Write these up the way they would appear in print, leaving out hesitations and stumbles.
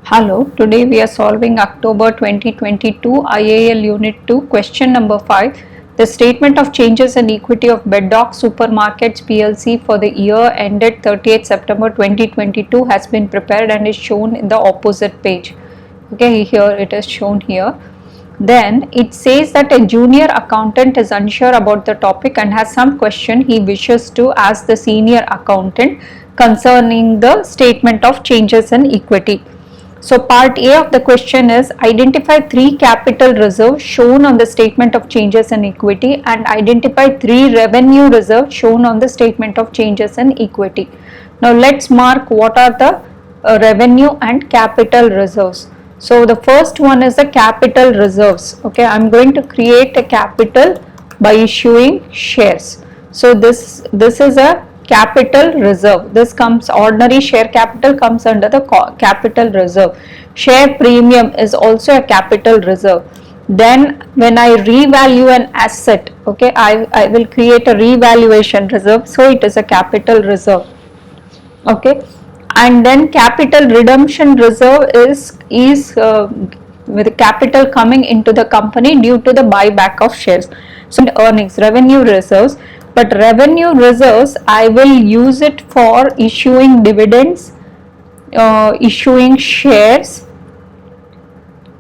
Hello, today we are solving October 2022 IAL Unit 2 question number 5. The statement of changes in equity of Beddock Supermarkets PLC for the year ended 30th September 2022 has been prepared and is shown in the opposite page. Okay, here it is shown here. Then it says that a junior accountant is unsure about the topic and has some question he wishes to ask the senior accountant concerning the statement of changes in equity. So part A of the question is identify three capital reserves shown on the statement of changes in equity and identify three revenue reserves shown on the statement of changes in equity. Now let's mark what are the revenue and capital reserves. So the first one is the capital reserves. Okay, I'm going to create a capital by issuing shares. So this is a capital reserve. This comes, ordinary share capital comes under the capital reserve. Share premium is also a capital reserve. Then when I revalue an asset, okay, I will create a revaluation reserve, so it is a capital reserve. Okay, and then capital redemption reserve is with capital coming into the company due to the buyback of shares. So earnings, revenue reserves, but revenue reserves I will use it for issuing dividends, issuing shares.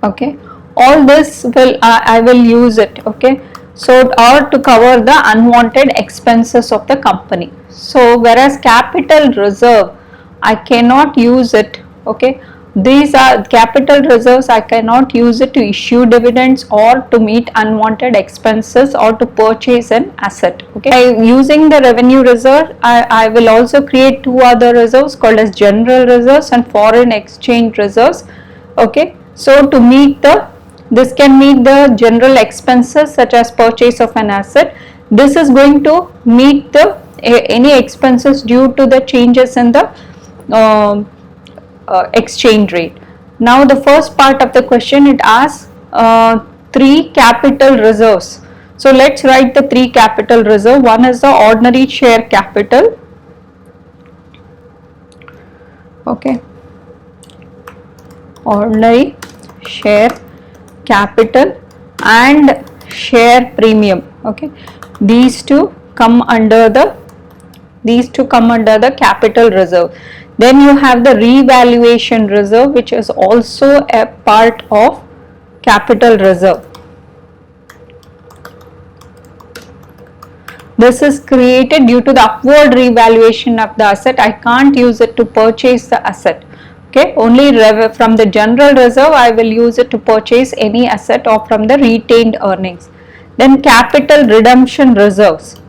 Okay, all this will I will use it. Okay, so or to cover the unwanted expenses of the company. So whereas capital reserve I cannot use it. Okay, these are capital reserves, I cannot use it to issue dividends or to meet unwanted expenses or to purchase an asset. Okay, by using the revenue reserve I will also create two other reserves called as general reserves and foreign exchange reserves. Okay, so to meet this can meet the general expenses such as purchase of an asset. This is going to meet the any expenses due to the changes in the exchange rate. Now the first part of the question, it asks three capital reserves. So let's write the three capital reserve. One is the ordinary share capital. Okay, ordinary share capital and share premium. Okay, these two come under the capital reserve. Then you have the revaluation reserve, which is also a part of capital reserve. This is created due to the upward revaluation of the asset. I can't use it to purchase the asset. Okay, only from the general reserve I will use it to purchase any asset or from the retained earnings. Then capital redemption reserves.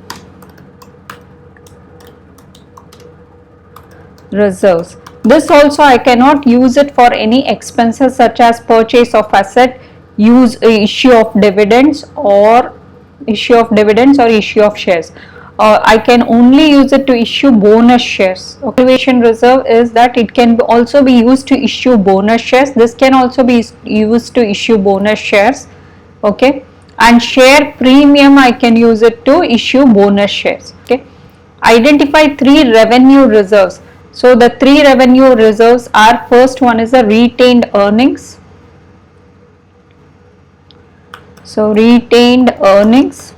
This also I cannot use it for any expenses such as purchase of asset, issue of dividends or issue of shares. I can only use it to issue bonus shares. Valuation reserve is that it can also be used to issue bonus shares. This can also be used to issue bonus shares. Okay, and share premium I can use it to issue bonus shares. Okay, identify three revenue reserves. So the three revenue reserves are, first one is the retained earnings. So retained earnings,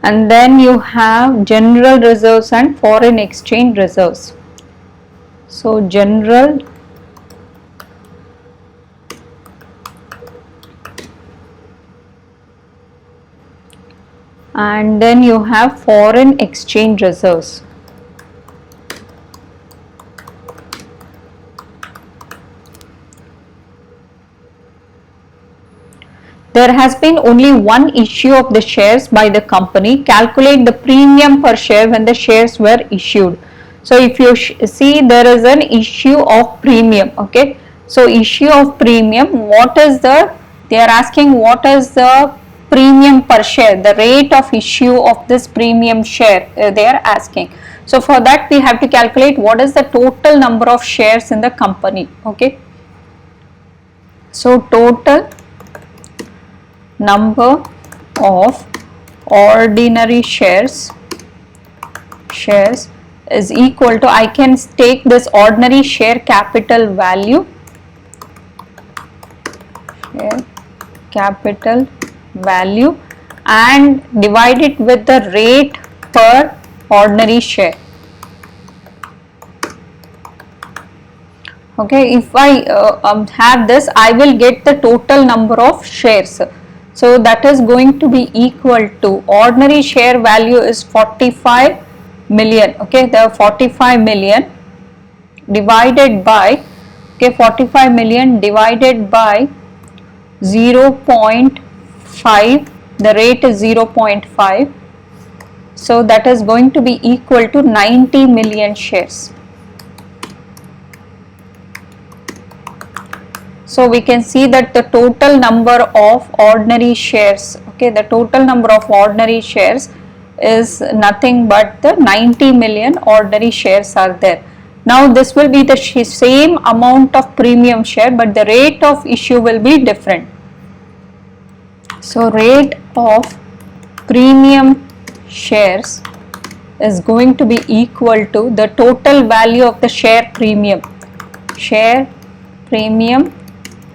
and then you have general reserves and foreign exchange reserves. So general and then you have foreign exchange reserves. There has been only one issue of the shares by the company. Calculate the premium per share when the shares were issued. So if you see, there is an issue of premium. Okay, so issue of premium, they are asking what is the premium per share, the rate of issue of this premium share they are asking. So for that we have to calculate what is the total number of shares in the company. Okay, so total number of ordinary shares is equal to, I can take this ordinary share capital value, share capital value, and divide it with the rate per ordinary share. Okay, if I have this, I will get the total number of shares. So that is going to be equal to, ordinary share value is 45 million. Okay, the 45 million divided by, okay, 45 million divided by 0.5, the rate is 0.5. So that is going to be equal to 90 million shares. So we can see that the total number of ordinary shares, okay, the total number of ordinary shares is nothing but the 90 million ordinary shares are there. Now this will be the same amount of premium share, but the rate of issue will be different. So rate of premium shares is going to be equal to the total value of the share premium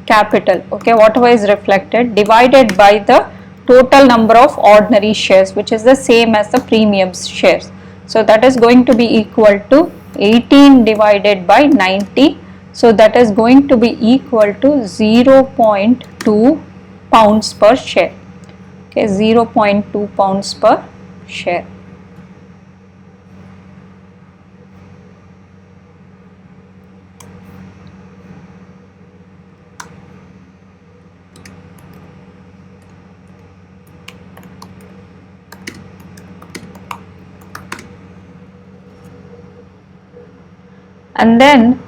capital, okay, whatever is reflected, divided by the total number of ordinary shares, which is the same as the premium shares. So that is going to be equal to 18 divided by 90. So that is going to be equal to 0.2 pounds per share. Okay, 0.2 pounds per share. And then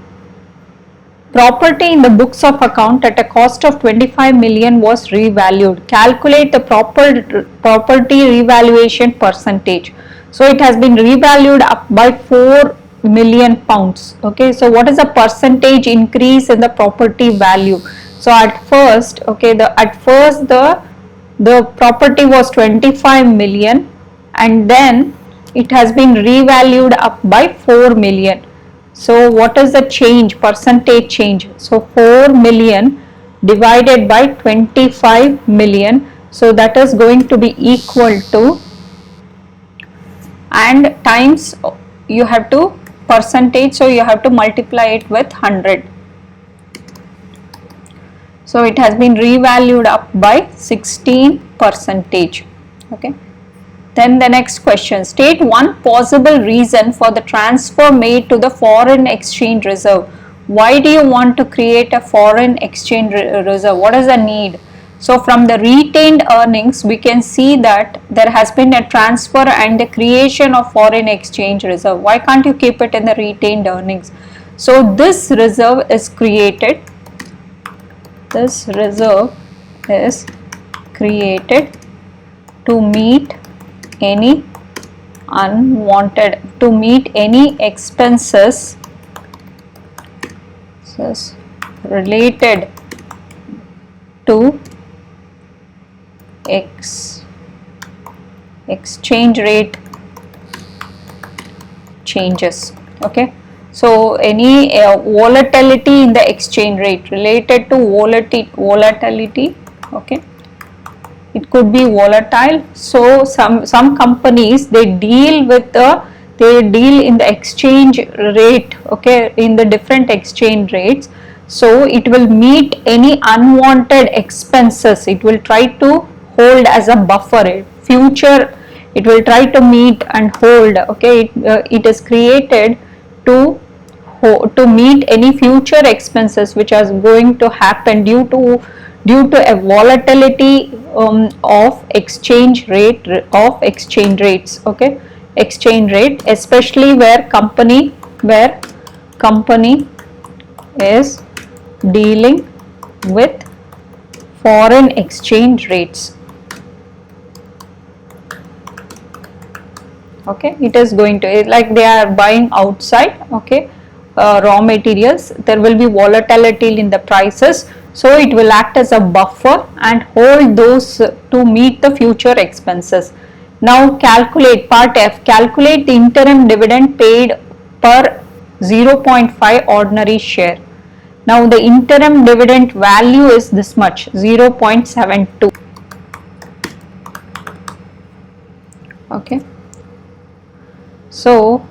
property in the books of account at a cost of 25 million was revalued. Calculate the property revaluation percentage. So it has been revalued up by 4 million pounds. Okay, so what is the percentage increase in the property value? So at first, okay, the property was 25 million, and then it has been revalued up by 4 million. So what is the change, percentage change? So 4 million divided by 25 million. So that is going to be equal to, and times, you have to percentage, so you have to multiply it with 100. So it has been revalued up by 16%. Okay. Then the next question, state one possible reason for the transfer made to the foreign exchange reserve. Why do you want to create a foreign exchange reserve? What is the need? So from the retained earnings, we can see that there has been a transfer and the creation of foreign exchange reserve. Why can't you keep it in the retained earnings? So this reserve is created. This reserve is created to meet any unwanted, to meet any expenses related to exchange rate changes. Okay, so any volatility in the exchange rate, related to volatility. Okay, it could be volatile. So some companies, they deal in the exchange rate, okay, in the different exchange rates. So it will meet any unwanted expenses. It will try to hold as a buffer. Future, it will try to meet and hold. Okay, it is created to meet any future expenses which are going to happen due to a volatility of exchange rates. Okay, exchange rate, especially where company is dealing with foreign exchange rates. Okay, it is going to, like they are buying outside, okay, raw materials, there will be volatility in the prices. So it will act as a buffer and hold those to meet the future expenses. Now calculate, part F, calculate the interim dividend paid per 0.5 ordinary share. Now the interim dividend value is this much, 0.72. Okay. So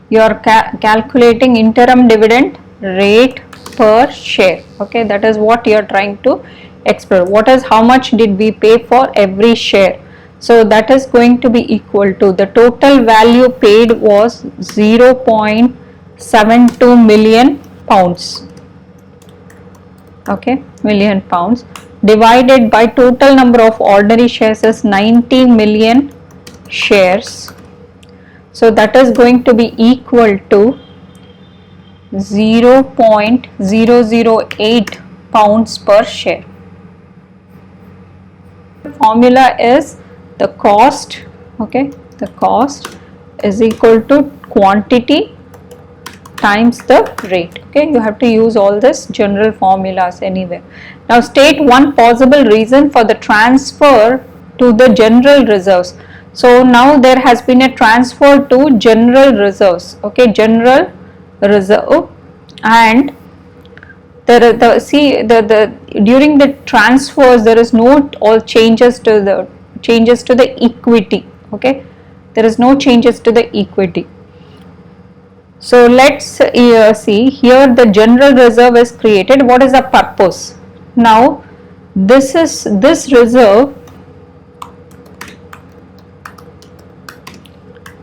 you are calculating interim dividend rate per share. Okay, that is what you are trying to explore. What is, how much did we pay for every share? So that is going to be equal to, the total value paid was 0.72 million pounds. Okay, million pounds, divided by total number of ordinary shares is 90 million shares. So that is going to be equal to 0.008 pounds per share. The formula is the cost, okay, the cost is equal to quantity times the rate. Okay, you have to use all this general formulas anyway. Now state one possible reason for the transfer to the general reserves. So now there has been a transfer to general reserves. Okay, general reserve, and during the transfers there is no all changes to the equity. Okay, there is no changes to the equity. So let's see here, the general reserve is created. What is the purpose? Now this reserve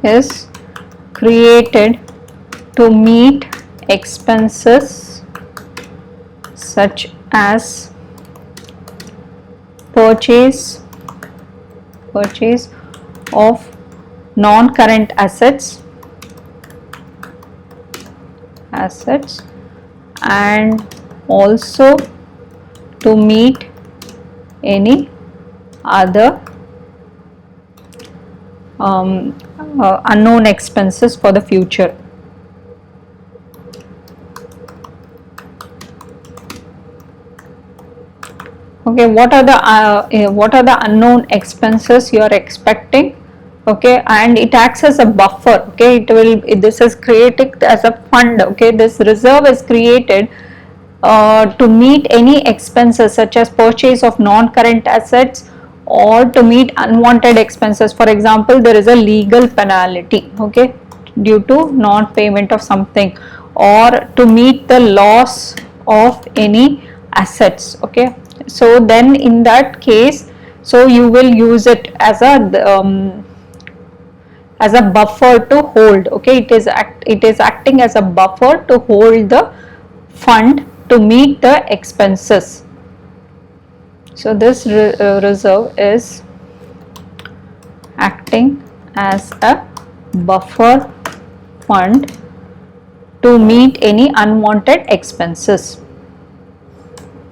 is created to meet expenses such as purchase of non-current assets and also to meet any other unknown expenses for the future. Okay, what are the unknown expenses you are expecting? Okay, and it acts as a buffer. Okay, this is created as a fund. Okay, this reserve is created to meet any expenses such as purchase of non-current assets or to meet unwanted expenses. For example, there is a legal penalty, okay, due to non-payment of something, or to meet the loss of any assets. Okay, so then in that case, so you will use it as a buffer to hold. Okay, it is acting as a buffer to hold the fund to meet the expenses. So this reserve is acting as a buffer fund to meet any unwanted expenses.